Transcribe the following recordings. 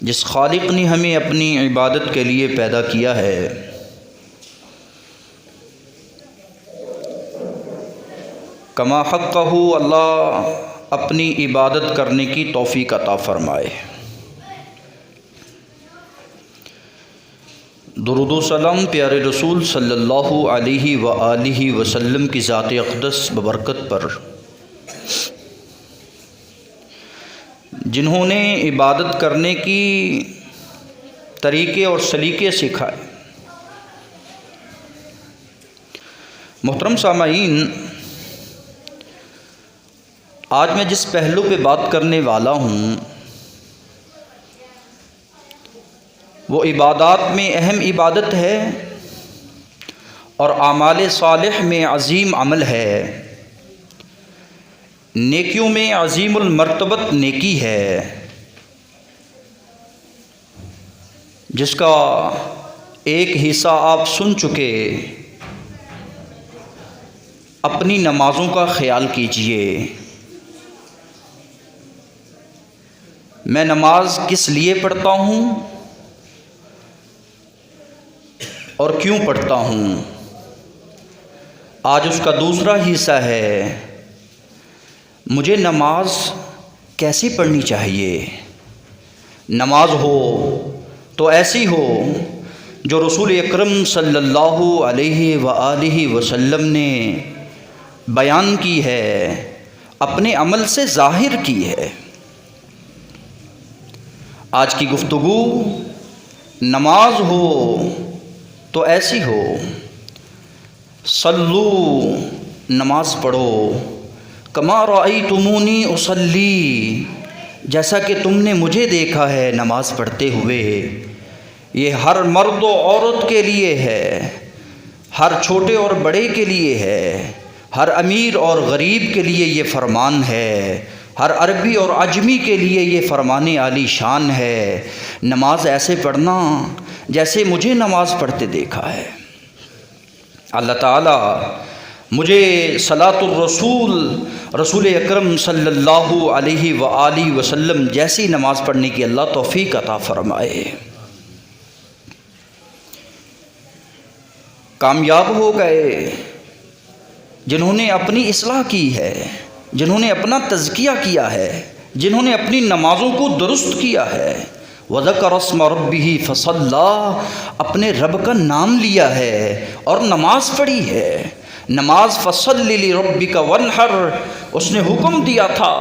جس خالق نے ہمیں اپنی عبادت کے لیے پیدا کیا ہے، کما حقہ اللہ اپنی عبادت کرنے کی توفیق عطا فرمائے۔ درود و سلام پیارے رسول صلی اللہ علیہ وآلہ وسلم کی ذات اقدس ببرکت پر، جنہوں نے عبادت کرنے کی طریقے اور سلیقے سکھائے۔ محترم سامعین، آج میں جس پہلو پہ بات کرنے والا ہوں وہ عبادات میں اہم عبادت ہے اور اعمال صالح میں عظیم عمل ہے، نیکیوں میں عظیم المرتبت نیکی ہے، جس کا ایک حصہ آپ سن چکے۔ اپنی نمازوں کا خیال کیجئے، میں نماز کس لیے پڑھتا ہوں اور کیوں پڑھتا ہوں۔ آج اس کا دوسرا حصہ ہے، مجھے نماز کیسے پڑھنی چاہیے۔ نماز ہو تو ایسی ہو جو رسول اکرم صلی اللہ علیہ وآلہ وسلم نے بیان کی ہے، اپنے عمل سے ظاہر کی ہے۔ آج کی گفتگو نماز ہو تو ایسی ہو، صلو نماز پڑھو، کما رأیتمونی اصلی، جیسا کہ تم نے مجھے دیکھا ہے نماز پڑھتے ہوئے۔ یہ ہر مرد و عورت کے لیے ہے، ہر چھوٹے اور بڑے کے لیے ہے، ہر امیر اور غریب کے لیے یہ فرمان ہے، ہر عربی اور عجمی کے لیے یہ فرمان عالی شان ہے۔ نماز ایسے پڑھنا جیسے مجھے نماز پڑھتے دیکھا ہے۔ اللہ تعالیٰ مجھے صلاۃ الرسول رسول اکرم صلی اللہ علیہ وآلہ وسلم جیسی نماز پڑھنے کی اللہ توفیق عطا فرمائے۔ کامیاب ہو گئے جنہوں نے اپنی اصلاح کی ہے، جنہوں نے اپنا تزکیہ کیا ہے، جنہوں نے اپنی نمازوں کو درست کیا ہے۔ وَذَكَرَ اسْمَ رَبِّهِ فَصَلَّىٰ، اپنے رب کا نام لیا ہے اور نماز پڑھی ہے۔ نماز فَصَلِّ لِرَبِّكَ وَانْحَرْ، اس نے حکم دیا تھا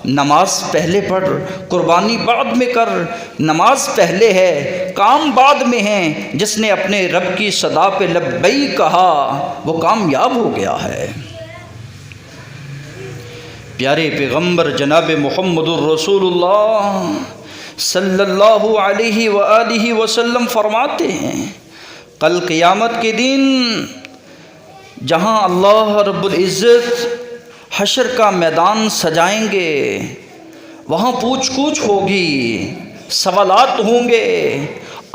نماز پہلے پڑھ، قربانی بعد میں کر۔ نماز پہلے ہے، کام بعد میں ہیں۔ جس نے اپنے رب کی صدا پہ لبیک کہا وہ کامیاب ہو گیا ہے۔ پیارے پیغمبر جناب محمد الرسول اللہ صلی اللہ علیہ وآلہ وسلم فرماتے ہیں، کل قیامت کے دن جہاں اللہ رب العزت حشر کا میدان سجائیں گے، وہاں پوچھ گچھ ہوگی، سوالات ہوں گے۔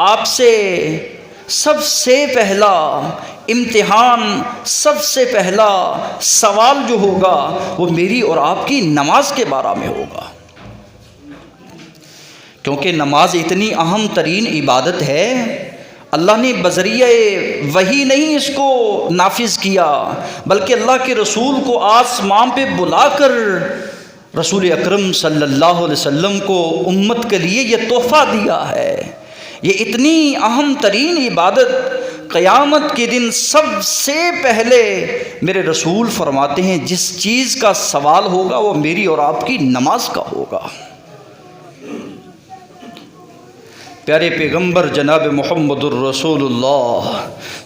آپ سے سب سے پہلا امتحان، سب سے پہلا سوال جو ہوگا وہ میری اور آپ کی نماز کے بارے میں ہوگا، کیونکہ نماز اتنی اہم ترین عبادت ہے۔ اللہ نے بذریعہ وحی نہیں اس کو نافذ کیا، بلکہ اللہ کے رسول کو آسمان پہ بلا کر رسول اکرم صلی اللہ علیہ وسلم کو امت کے لیے یہ تحفہ دیا ہے۔ یہ اتنی اہم ترین عبادت قیامت کے دن سب سے پہلے میرے رسول فرماتے ہیں جس چیز کا سوال ہوگا وہ میری اور آپ کی نماز کا ہوگا۔ پیارے پیغمبر جناب محمد الرسول اللہ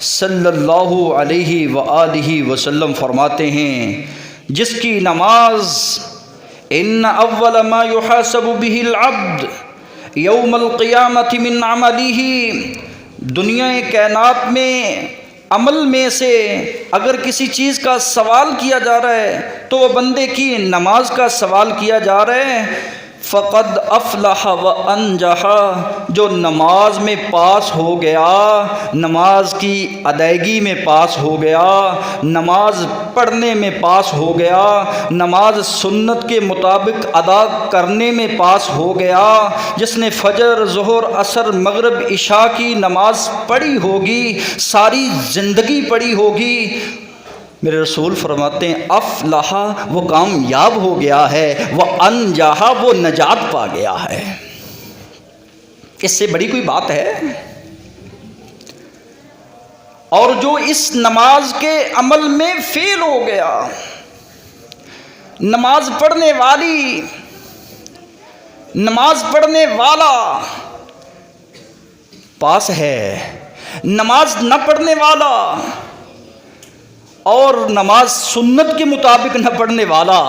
صلی اللہ علیہ وآلہ وسلم فرماتے ہیں، جس کی نماز ان اول ما يحاسب به العبد یوم القیامت من عملہ، دنیا کائنات میں عمل میں سے اگر کسی چیز کا سوال کیا جا رہا ہے تو وہ بندے کی نماز کا سوال کیا جا رہا ہے۔ فقد افلح و انجح، جو نماز میں پاس ہو گیا، نماز کی ادائیگی میں پاس ہو گیا، نماز پڑھنے میں پاس ہو گیا، نماز سنت کے مطابق ادا کرنے میں پاس ہو گیا، جس نے فجر، ظہر، عصر، مغرب، عشاء کی نماز پڑھی ہوگی، ساری زندگی پڑھی ہوگی، میرے رسول فرماتے ہیں افلح، وہ کامیاب ہو گیا ہے، وہ انجح، وہ نجات پا گیا ہے۔ اس سے بڑی کوئی بات ہے؟ اور جو اس نماز کے عمل میں فیل ہو گیا، نماز پڑھنے والی، نماز پڑھنے والا پاس ہے، نماز نہ پڑھنے والا اور نماز سنت کے مطابق نہ پڑھنے والا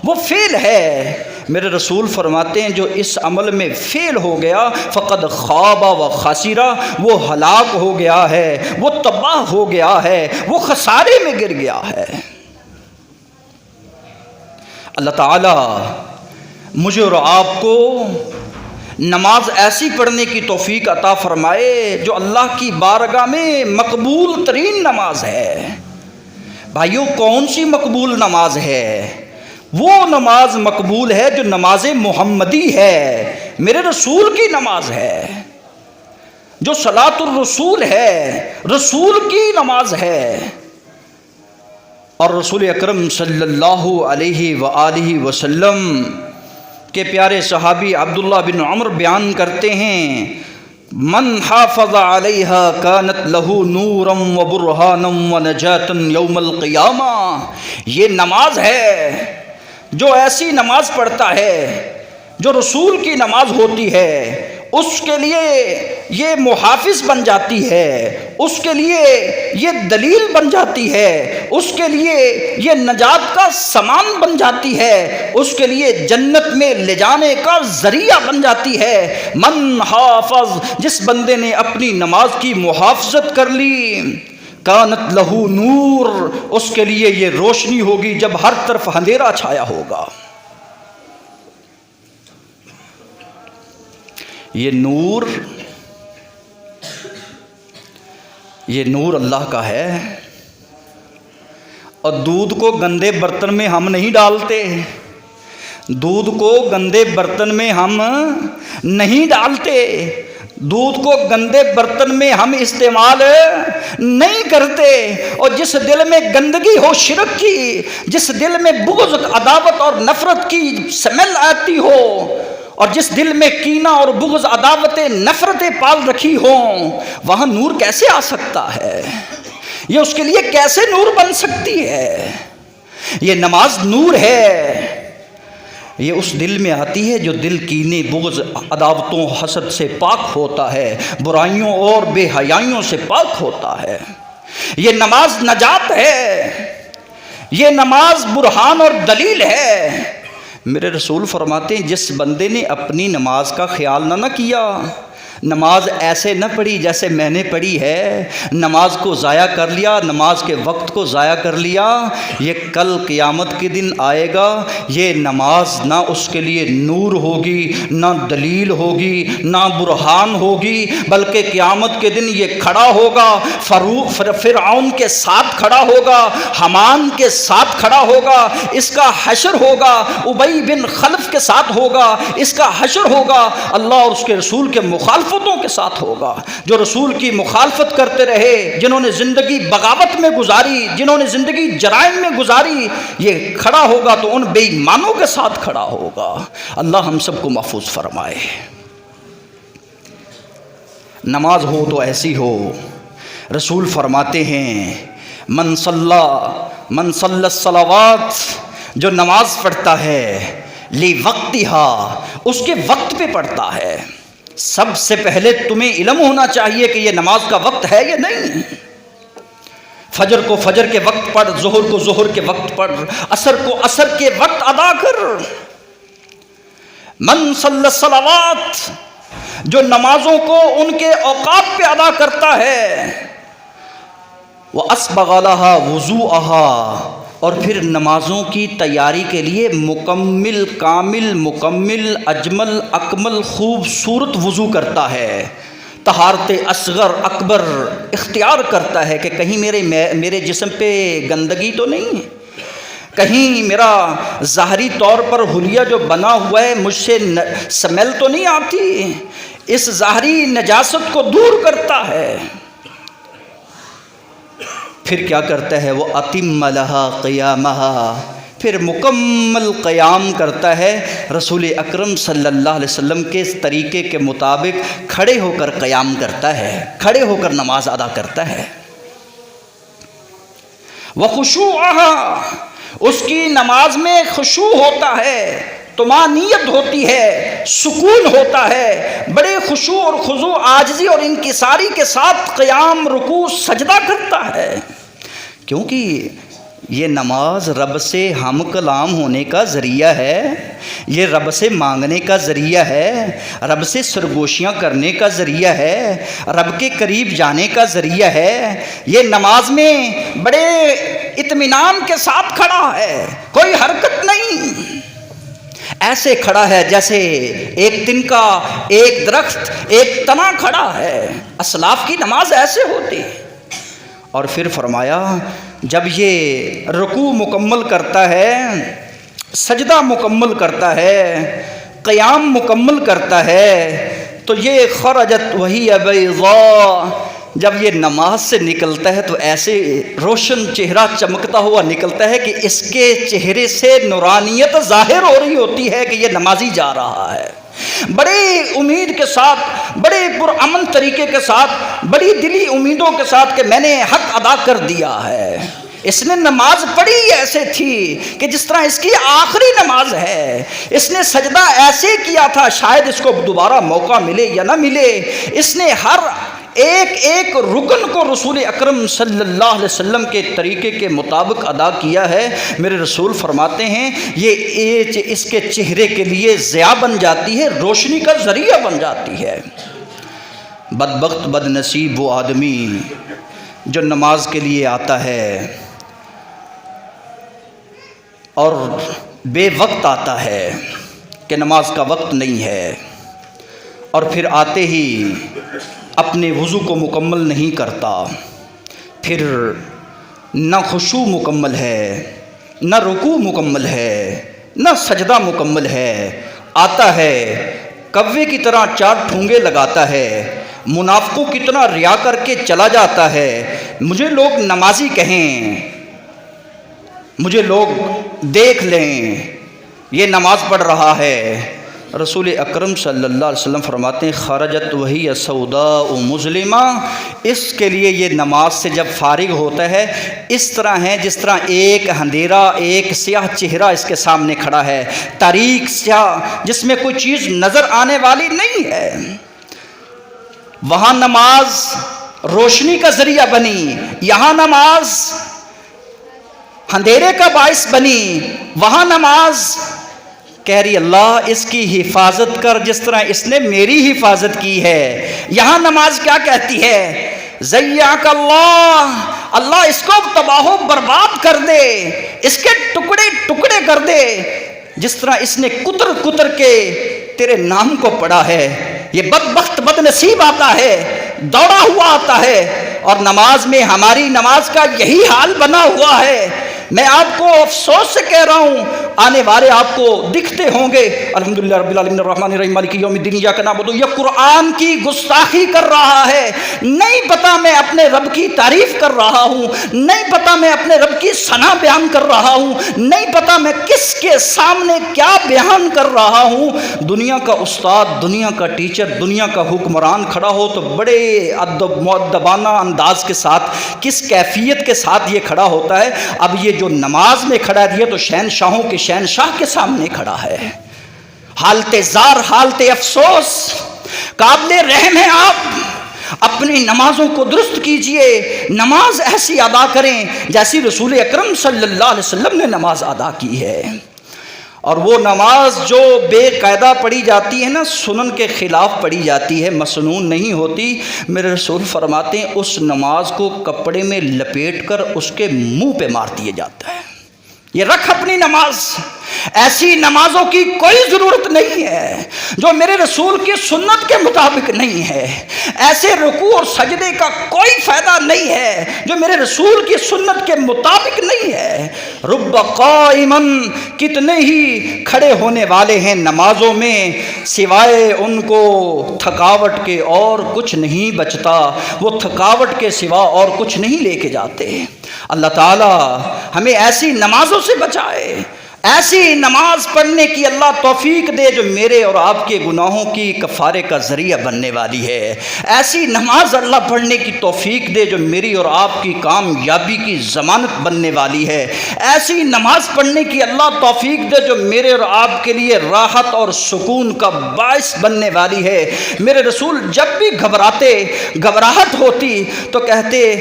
وہ فیل ہے۔ میرے رسول فرماتے ہیں جو اس عمل میں فیل ہو گیا فقد خاب و خسرا، وہ ہلاک ہو گیا ہے، وہ تباہ ہو گیا ہے، وہ خسارے میں گر گیا ہے۔ اللہ تعالی مجھے اور آپ کو نماز ایسی پڑھنے کی توفیق عطا فرمائے جو اللہ کی بارگاہ میں مقبول ترین نماز ہے۔ بھائیو، کون سی مقبول نماز ہے؟ وہ نماز مقبول ہے جو نماز محمدی ہے، میرے رسول کی نماز ہے، جو صلاۃ الرسول ہے، رسول کی نماز ہے۔ اور رسول اکرم صلی اللہ علیہ وآلہ وسلم کے پیارے صحابی عبداللہ بن عمر بیان کرتے ہیں من حافظ علیہا کانت لہ نورا و برہانا و نجاتا یوم القیامہ، یہ نماز ہے، جو ایسی نماز پڑھتا ہے جو رسول کی نماز ہوتی ہے، اس کے لیے یہ محافظ بن جاتی ہے، اس کے لیے یہ دلیل بن جاتی ہے، اس کے لیے یہ نجات کا سامان بن جاتی ہے، اس کے لیے جنت میں لے جانے کا ذریعہ بن جاتی ہے۔ من حافظ، جس بندے نے اپنی نماز کی محافظت کر لی، کانت لہو نور، اس کے لیے یہ روشنی ہوگی جب ہر طرف اندھیرا چھایا ہوگا۔ یہ نور اللہ کا ہے، اور دودھ کو گندے برتن میں ہم نہیں ڈالتے، دودھ کو گندے برتن میں ہم نہیں ڈالتے، دودھ کو گندے برتن میں ہم استعمال نہیں کرتے۔ اور جس دل میں گندگی ہو شرک کی، جس دل میں بغض، عداوت اور نفرت کی سمیل آتی ہو، اور جس دل میں کینہ اور بغض، عداوتیں، نفرتیں پال رکھی ہوں، وہاں نور کیسے آ سکتا ہے؟ یہ اس کے لیے کیسے نور بن سکتی ہے؟ یہ نماز نور ہے، یہ اس دل میں آتی ہے جو دل کینے، بغض، عداوتوں، حسد سے پاک ہوتا ہے، برائیوں اور بے حیائیوں سے پاک ہوتا ہے۔ یہ نماز نجات ہے، یہ نماز برہان اور دلیل ہے۔ میرے رسول فرماتے ہیں جس بندے نے اپنی نماز کا خیال نہ کیا، نماز ایسے نہ پڑھی جیسے میں نے پڑھی ہے، نماز کو ضائع کر لیا، نماز کے وقت کو ضائع کر لیا، یہ کل قیامت کے دن آئے گا، یہ نماز نہ اس کے لیے نور ہوگی، نہ دلیل ہوگی، نہ برہان ہوگی، بلکہ قیامت کے دن یہ کھڑا ہوگا، فرعون کے ساتھ کھڑا ہوگا، حمان کے ساتھ کھڑا ہوگا، اس کا حشر ہوگا، ابی بن خلف کے ساتھ ہوگا، اس کا حشر ہوگا، اللہ اور اس کے رسول کے مخالفتوں کے ساتھ ہوگا۔ جو رسول کی مخالفت کرتے رہے، جنہوں نے زندگی بغاوت میں گزاری، جنہوں نے زندگی جرائم میں گزاری، یہ کھڑا ہوگا تو ان بے ایمانوں کے ساتھ کھڑا ہوگا۔ اللہ ہم سب کو محفوظ فرمائے۔ نماز ہو تو ایسی ہو، رسول فرماتے ہیں من صلی الصلوات، جو نماز پڑھتا ہے لی وقتہا، اس کے وقت پہ پڑھتا ہے۔ سب سے پہلے تمہیں علم ہونا چاہیے کہ یہ نماز کا وقت ہے یا نہیں۔ فجر کو فجر کے وقت پڑھ، ظہر کو ظہر کے وقت پڑھ، عصر کو عصر کے وقت ادا کر۔ من صلی الصلوات، جو نمازوں کو ان کے اوقات پہ ادا کرتا ہے، وَأَسْبَغَ لَهَا وُضُوءَهَا، اور پھر نمازوں کی تیاری کے لیے مکمل کامل مکمل اجمل اکمل خوبصورت وضو کرتا ہے، طہارت اصغر اکبر اختیار کرتا ہے کہ کہیں میرے جسم پہ گندگی تو نہیں ہے، کہیں میرا ظاہری طور پر حلیہ جو بنا ہوا ہے مجھ سے سمیل تو نہیں آتی، اس ظاہری نجاست کو دور کرتا ہے۔ پھر کیا کرتا ہے وہ اتم لہا قیامہا، پھر مکمل قیام کرتا ہے، رسول اکرم صلی اللہ علیہ وسلم کے طریقے کے مطابق کھڑے ہو کر قیام کرتا ہے، کھڑے ہو کر نماز ادا کرتا ہے۔ وخشوعہا، اس کی نماز میں خشوع ہوتا ہے، طمانینت ہوتی ہے، سکون ہوتا ہے، بڑے خشوع اور خضوع عاجزی اور انکساری کے ساتھ قیام رکوع سجدہ کرتا ہے، کیونکہ یہ نماز رب سے ہم کلام ہونے کا ذریعہ ہے، یہ رب سے مانگنے کا ذریعہ ہے، رب سے سرگوشیاں کرنے کا ذریعہ ہے، رب کے قریب جانے کا ذریعہ ہے۔ یہ نماز میں بڑے اطمینان کے ساتھ کھڑا ہے، کوئی حرکت نہیں، ایسے کھڑا ہے جیسے ایک تنکا، ایک درخت، ایک تنا کھڑا ہے۔ اسلاف کی نماز ایسے ہوتی۔ اور پھر فرمایا جب یہ رکوع مکمل کرتا ہے، سجدہ مکمل کرتا ہے، قیام مکمل کرتا ہے، تو یہ خرجت وہی بیضاء، جب یہ نماز سے نکلتا ہے تو ایسے روشن چہرہ چمکتا ہوا نکلتا ہے کہ اس کے چہرے سے نورانیت ظاہر ہو رہی ہوتی ہے کہ یہ نمازی جا رہا ہے، بڑے امید کے ساتھ، بڑے پرامن طریقے کے ساتھ، بڑی دلی امیدوں کے ساتھ کہ میں نے حق ادا کر دیا ہے۔ اس نے نماز پڑھی ایسے تھی کہ جس طرح اس کی آخری نماز ہے، اس نے سجدہ ایسے کیا تھا شاید اس کو دوبارہ موقع ملے یا نہ ملے، اس نے ہر ایک ایک رکن کو رسول اکرم صلی اللہ علیہ وسلم کے طریقے کے مطابق ادا کیا ہے۔ میرے رسول فرماتے ہیں یہ اس کے چہرے کے لیے ضیاء بن جاتی ہے، روشنی کا ذریعہ بن جاتی ہے۔ بدبخت بد نصیب وہ آدمی جو نماز کے لیے آتا ہے اور بے وقت آتا ہے کہ نماز کا وقت نہیں ہے، اور پھر آتے ہی اپنے وضو کو مکمل نہیں کرتا، پھر نہ خشوع مکمل ہے، نہ رکوع مکمل ہے، نہ سجدہ مکمل ہے، آتا ہے کوے کی طرح 4 ٹھونگے لگاتا ہے، منافقوں کی طرح ریا کر کے چلا جاتا ہے، مجھے لوگ نمازی کہیں، مجھے لوگ دیکھ لیں یہ نماز پڑھ رہا ہے۔ رسول اکرم صلی اللہ علیہ وسلم فرماتے ہیں خرجت وہی سوداء مظلمہ، اس کے لیے یہ نماز سے جب فارغ ہوتا ہے اس طرح ہے جس طرح ایک اندھیرا، ایک سیاہ چہرہ اس کے سامنے کھڑا ہے، تاریک سیاہ جس میں کوئی چیز نظر آنے والی نہیں ہے۔ وہاں نماز روشنی کا ذریعہ بنی، یہاں نماز اندھیرے کا باعث بنی، وہاں نماز کہہ رہی اللہ اس کی حفاظت کر جس طرح اس نے میری حفاظت کی ہے۔ یہاں نماز کیا کہتی ہے؟ زیّاک اللہ، اللہ اس کو تباہ و برباد کر دے، اس کے ٹکڑے ٹکڑے کر دے، جس طرح اس نے کتر کتر کے تیرے نام کو پڑھا ہے۔ یہ بدبخت بد نصیب آتا ہے، دوڑا ہوا آتا ہے، اور نماز میں ہماری نماز کا یہی حال بنا ہوا ہے۔ میں آپ کو افسوس سے کہہ رہا ہوں، آنے والے آپ کو دکھتے ہوں گے الحمدللہ رب العالمین الرحمن الرحیم مالک یوم الدین ایاک نعبد، یہ قرآن کی گستاخی کر رہا ہے، نہیں پتا میں اپنے رب کی تعریف کر رہا ہوں، نہیں پتا میں اپنے رب کی ثنا بیان کر رہا ہوں، نہیں پتا میں کس کے سامنے کیا بیان کر رہا ہوں۔ دنیا کا استاد، دنیا کا ٹیچر، دنیا کا حکمران کھڑا ہو تو بڑے ادب مؤدبانہ انداز کے ساتھ، کس کیفیت کے ساتھ یہ کھڑا ہوتا ہے۔ اب یہ جو نماز میں کھڑا ہے تو شہنشاہوں کے شہنشاہ کے سامنے کھڑا ہے۔ حالت زار، حالت افسوس، قابل رحم ہیں آپ، اپنی نمازوں کو درست کیجئے، نماز ایسی ادا کریں جیسی رسول اکرم صلی اللہ علیہ وسلم نے نماز ادا کی ہے۔ اور وہ نماز جو بے قاعدہ پڑھی جاتی ہے نا، سنن کے خلاف پڑھی جاتی ہے، مسنون نہیں ہوتی، میرے رسول فرماتے ہیں اس نماز کو کپڑے میں لپیٹ کر اس کے منہ پہ مار دیا جاتا ہے۔ یہ رکھ اپنی نماز، ایسی نمازوں کی کوئی ضرورت نہیں ہے جو میرے رسول کی سنت کے مطابق نہیں ہے، ایسے رکوع اور سجدے کا کوئی فائدہ نہیں ہے جو میرے رسول کی سنت کے مطابق نہیں ہے۔ رب قائما، کتنے ہی کھڑے ہونے والے ہیں نمازوں میں، سوائے ان کو تھکاوٹ کے اور کچھ نہیں بچتا، وہ تھکاوٹ کے سوا اور کچھ نہیں لے کے جاتے۔ اللہ تعالی ہمیں ایسی نمازوں سے بچائے، ایسی نماز پڑھنے کی اللہ توفیق دے جو میرے اور آپ کے گناہوں کی کفارے کا ذریعہ بننے والی ہے، ایسی نماز اللہ پڑھنے کی توفیق دے جو میری اور آپ کی کامیابی کی ضمانت بننے والی ہے، ایسی نماز پڑھنے کی اللہ توفیق دے جو میرے اور آپ کے لیے راحت اور سکون کا باعث بننے والی ہے۔ میرے رسول جب بھی گھبراہٹ ہوتی تو کہتے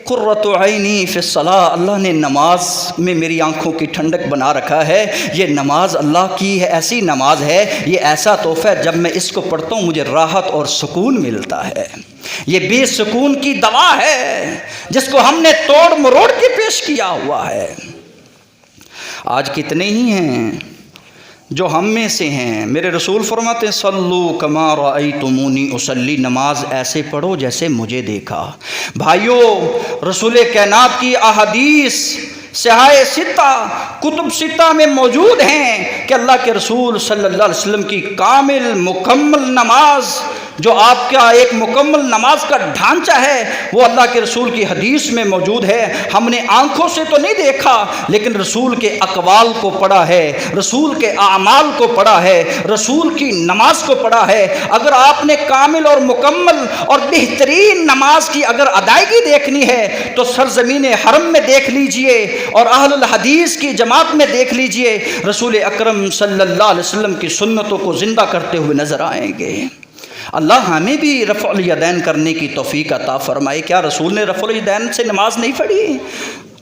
قرۃ عینی فی الصلاۃ، اللہ نے نماز میں میری آنکھوں کی ٹھنڈک بنا رکھا ہے، یہ نماز اللہ کی ہے، ایسی نماز ہے، یہ ایسا تحفہ ہے، جب میں اس کو پڑھتا ہوں مجھے راحت اور سکون ملتا ہے، یہ بے سکون کی دوا ہے جس کو ہم نے توڑ مروڑ کے پیش کیا ہوا ہے۔ آج کتنے ہی ہیں جو ہم میں سے ہیں، میرے رسول فرماتے ہیں صلو کما رأیتمونی اصلی، نماز ایسے پڑھو جیسے مجھے دیکھا۔ بھائیو، رسول کائنات کی احادیث صحاح ستہ، کتب ستہ میں موجود ہیں کہ اللہ کے رسول صلی اللہ علیہ وسلم کی کامل مکمل نماز، جو آپ کا ایک مکمل نماز کا ڈھانچہ ہے، وہ اللہ کے رسول کی حدیث میں موجود ہے۔ ہم نے آنکھوں سے تو نہیں دیکھا لیکن رسول کے اقوال کو پڑھا ہے، رسول کے اعمال کو پڑھا ہے، رسول کی نماز کو پڑھا ہے۔ اگر آپ نے کامل اور مکمل اور بہترین نماز کی اگر ادائیگی دیکھنی ہے تو سرزمین حرم میں دیکھ لیجئے اور اہل الحدیث کی جماعت میں دیکھ لیجئے، رسول اکرم صلی اللہ علیہ وسلم کی سنتوں کو زندہ کرتے ہوئے نظر آئیں گے۔ اللہ ہمیں بھی رفع الیدین کرنے کی توفیق عطا فرمائے۔ کیا رسول نے رفع الیدین سے نماز نہیں پڑھی؟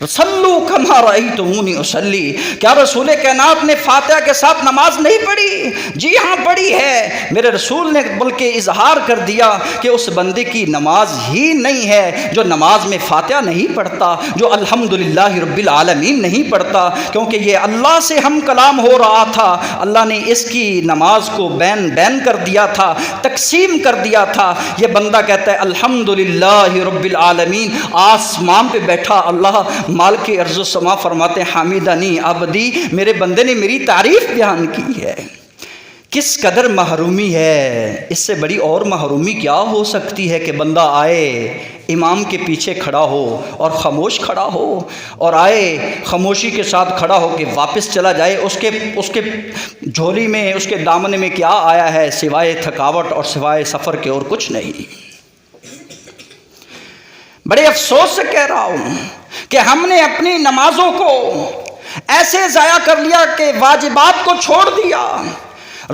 صلو کما رأیتمونی اصلی، کیا رسول کائنات نے فاتحہ کے ساتھ نماز نہیں پڑھی؟ جی ہاں پڑھی ہے۔ میرے رسول نے بلکہ اظہار کر دیا کہ اس بندے کی نماز ہی نہیں ہے جو نماز میں فاتحہ نہیں پڑھتا، جو الحمدللہ رب العالمین نہیں پڑھتا، کیونکہ یہ اللہ سے ہم کلام ہو رہا تھا، اللہ نے اس کی نماز کو بین کر دیا تھا، تقسیم کر دیا تھا۔ یہ بندہ کہتا ہے الحمدللہ رب العالمین، آسمان پہ بیٹھا اللہ مالک ارض و سما فرماتے ہیں حمیدنی عبدی، میرے بندے نے میری تعریف بیان کی ہے۔ کس قدر محرومی ہے، اس سے بڑی اور محرومی کیا ہو سکتی ہے کہ بندہ آئے امام کے پیچھے کھڑا ہو اور خاموش کھڑا ہو، اور آئے خاموشی کے ساتھ کھڑا ہو کے واپس چلا جائے، اس کے جھولی میں، اس کے دامن میں کیا آیا ہے سوائے تھکاوٹ اور سوائے سفر کے اور کچھ نہیں۔ بڑے افسوس سے کہہ رہا ہوں کہ ہم نے اپنی نمازوں کو ایسے ضائع کر لیا کہ واجبات کو چھوڑ دیا۔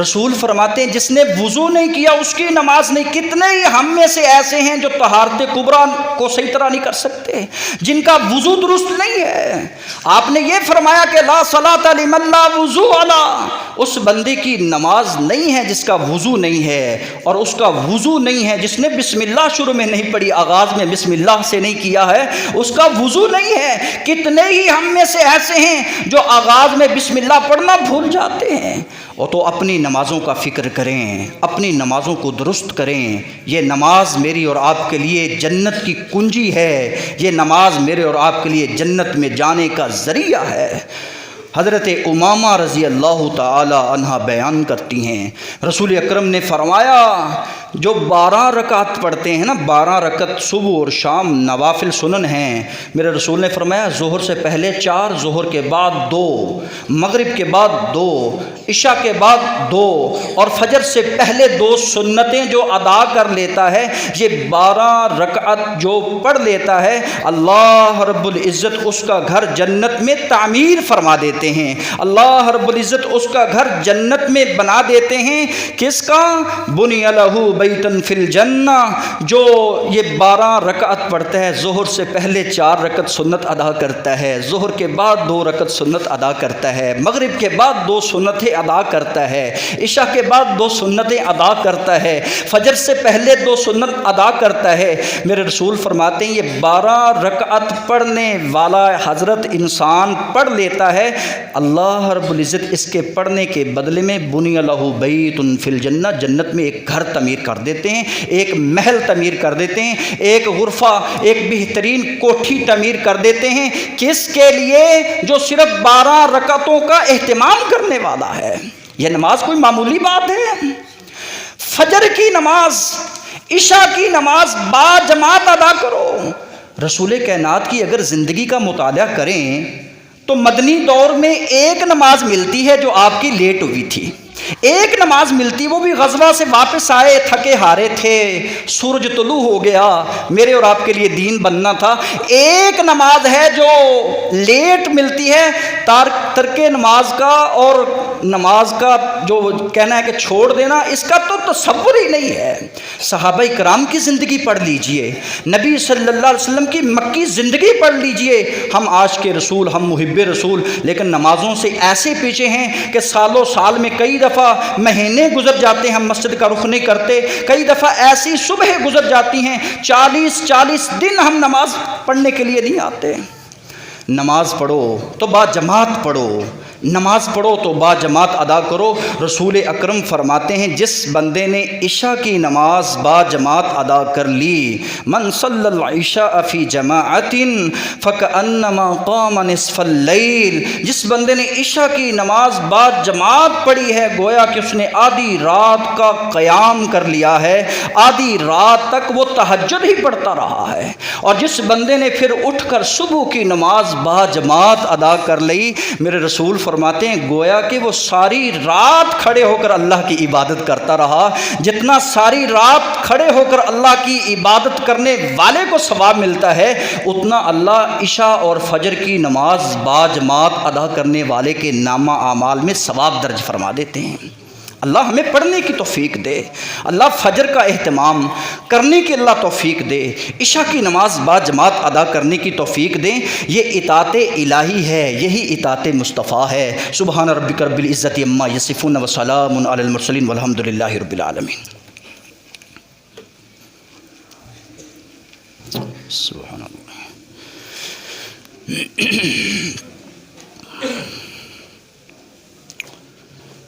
رسول فرماتے ہیں جس نے وضو نہیں کیا اس کی نماز نہیں۔ کتنے ہی ہم میں سے ایسے ہیں جو طہارت کبریٰ کو صحیح طرح نہیں کر سکتے، جن کا وضو درست نہیں ہے۔ آپ نے یہ فرمایا کہ لا صلاۃ لمن لا وضو علیہ، اس بندے کی نماز نہیں ہے جس کا وضو نہیں ہے، اور اس کا وضو نہیں ہے جس نے بسم اللہ شروع میں نہیں پڑھی، آغاز میں بسم اللہ سے نہیں کیا ہے، اس کا وضو نہیں ہے۔ کتنے ہی ہم میں سے ایسے ہیں جو آغاز میں بسم اللہ پڑھنا بھول جاتے ہیں۔ وہ تو اپنی نمازوں کا فکر کریں، اپنی نمازوں کو درست کریں۔ یہ نماز میری اور آپ کے لیے جنت کی کنجی ہے، یہ نماز میرے اور آپ کے لیے جنت میں جانے کا ذریعہ ہے۔ حضرت امامہ رضی اللہ تعالی عنہ بیان کرتی ہیں رسول اکرم نے فرمایا جو 12 رکعت پڑھتے ہیں نا، 12 رکعت صبح اور شام نوافل سنن ہیں، میرے رسول نے فرمایا ظہر سے پہلے 4، ظہر کے بعد 2، مغرب کے بعد 2، عشاء کے بعد 2، اور فجر سے پہلے 2 سنتیں جو ادا کر لیتا ہے، یہ 12 رکعت جو پڑھ لیتا ہے، اللہ رب العزت اس کا گھر جنت میں تعمیر فرما دیتے ہیں، اللہ رب العزت اس کا گھر جنت میں بنا دیتے ہیں۔ کس کا؟ بنی لہ بیتن فی الجنہ، جو یہ 12 رکعت پڑھتا ہے، ظہر سے پہلے 4 رکعت سنت ادا کرتا ہے، ظہر کے بعد 2 رکعت سنت ادا کرتا ہے، مغرب کے بعد 2 سنتیں ادا کرتا ہے، عشاء کے بعد 2 سنتیں ادا کرتا ہے، فجر سے پہلے 2 سنت ادا کرتا ہے، میرے رسول فرماتے ہیں یہ 12 رکعت پڑھنے والا حضرت انسان پڑھ لیتا ہے، اللہ رب العزت اس کے پڑھنے کے بدلے میں بنی لہ بیت فی الجنہ، جنت میں ایک گھر تعمیر کر دیتے ہیں، ایک محل تعمیر کر دیتے ہیں، ایک غرفہ، ایک بہترین کوٹھی تعمیر کر دیتے ہیں، کس کے لیے؟ جو صرف 12 رکعتوں کا اہتمام کرنے والا ہے۔ یہ نماز کوئی معمولی بات ہے؟ فجر کی نماز، عشاء کی نماز با جماعت ادا کرو۔ رسول کائنات کی اگر زندگی کا مطالعہ کریں تو مدنی دور میں ایک نماز ملتی ہے جو آپ کی لیٹ ہوئی تھی، ایک نماز ملتی، وہ بھی غزوہ سے واپس آئے، تھکے ہارے تھے، سورج طلوع ہو گیا، میرے اور آپ کے لیے دین بننا تھا، ایک نماز ہے جو لیٹ ملتی ہے۔ ترک نماز کا اور نماز کا جو کہنا ہے کہ چھوڑ دینا، اس کا تو تصور ہی نہیں ہے۔ صحابہ کرام کی زندگی پڑھ لیجئے، نبی صلی اللہ علیہ وسلم کی مکی زندگی پڑھ لیجئے، ہم عاشق رسول، ہم محب رسول، لیکن نمازوں سے ایسے پیچھے ہیں کہ سالوں سال میں کئی دفعہ مہینے گزر جاتے ہیں ہم مسجد کا رخ نہیں کرتے، کئی دفعہ ایسی صبح گزر جاتی ہیں 40 دن ہم نماز پڑھنے کے لیے نہیں آتے۔ نماز پڑھو تو با جماعت پڑھو، نماز پڑھو تو با جماعت ادا کرو۔ رسول اکرم فرماتے ہیں جس بندے نے عشاء کی نماز با جماعت ادا کر لی، من صلی العشاء فی جماعت فکأنما قام نصف اللیل، جس بندے نے عشاء کی نماز با جماعت پڑھی ہے گویا کہ اس نے آدھی رات کا قیام کر لیا ہے، آدھی رات تک وہ تہجد ہی پڑھتا رہا ہے۔ اور جس بندے نے پھر اٹھ کر صبح کی نماز با جماعت ادا کر لی، میرے رسول فرماتے ہیں گویا کہ وہ ساری رات کھڑے ہو کر اللہ کی عبادت کرتا رہا۔ جتنا ساری رات کھڑے ہو کر اللہ کی عبادت کرنے والے کو ثواب ملتا ہے، اتنا اللہ عشاء اور فجر کی نماز با جماعت ادا کرنے والے کے نامہ اعمال میں ثواب درج فرما دیتے ہیں۔ اللہ ہمیں پڑھنے کی توفیق دے، اللہ فجر کا اہتمام کرنے کی اللہ توفیق دے، عشاء کی نماز با جماعت ادا کرنے کی توفیق دے۔ یہ اطاعت الہی ہے، یہی اطاعت مصطفیٰ ہے۔ سبحان ربک رب العزت عما یصفون وسلام علی المرسلین والحمد للہ رب العالمین۔ سبحان اللہ۔